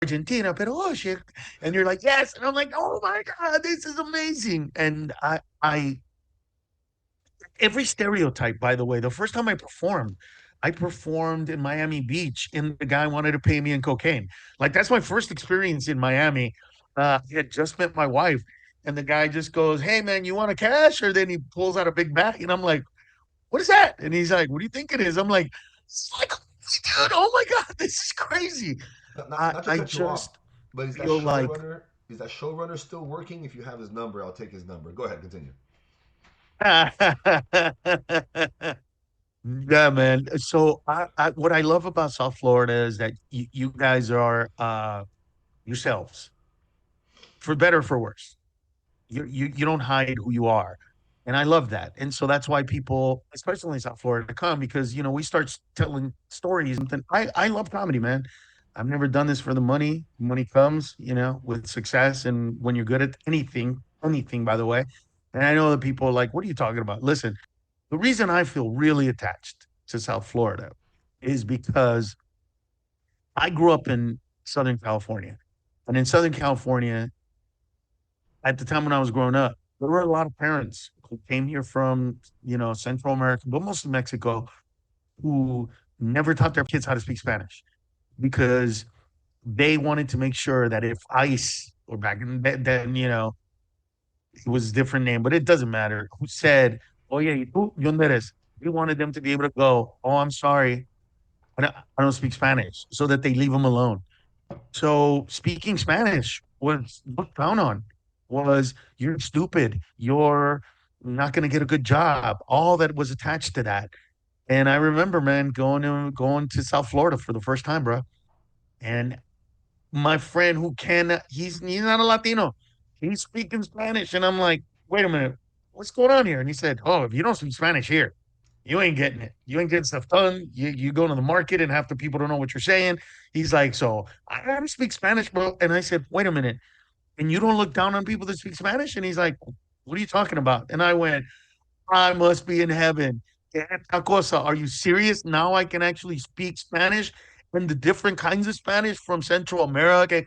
Argentina, pero oh shit. And you're like, yes. And I'm like, oh my God, this is amazing. And every stereotype, by the way, the first time I performed in Miami Beach and the guy wanted to pay me in cocaine. Like that's my first experience in Miami. I had just met my wife and the guy just goes, hey man, you want a cash? Or then he pulls out a big bag and I'm like, what is that? And he's like, what do you think it is? I'm like, psycho, dude, oh my God, this is crazy. Not to I cut you off, just but feel like is that showrunner still working? If you have his number, I'll take his number. Go ahead, continue. yeah, man. So what I love about South Florida is that you guys are yourselves, for better or for worse. You don't hide who you are. And I love that. And so that's why people, especially in South Florida, come because we start telling stories and then I love comedy, man. I've never done this for the money. Money comes, with success and when you're good at anything, by the way. And I know that people are like, what are you talking about? Listen, the reason I feel really attached to South Florida is because I grew up in Southern California. And in Southern California, at the time when I was growing up, there were a lot of parents who came here from, Central America, but mostly Mexico, who never taught their kids how to speak Spanish because they wanted to make sure that if ICE or back in then, it was a different name, but it doesn't matter who said, Oye, ¿y tú? ¿Dónde eres? We wanted them to be able to go, oh, I'm sorry. I don't speak Spanish, so that they leave them alone. So speaking Spanish was looked down on, was you're stupid. You're not going to get a good job. All that was attached to that. And I remember, man, going to South Florida for the first time, bro. And my friend who can he's not a Latino. He's speaking Spanish. And I'm like, wait a minute, what's going on here? And he said, oh, if you don't speak Spanish here, you ain't getting it. You ain't getting stuff done. You go to the market and half the people don't know what you're saying. He's like, so I don't speak Spanish, bro. And I said, wait a minute. And you don't look down on people that speak Spanish? And he's like, what are you talking about? And I went, I must be in heaven. Esta cosa, are you serious? Now I can actually speak Spanish and the different kinds of Spanish from Central America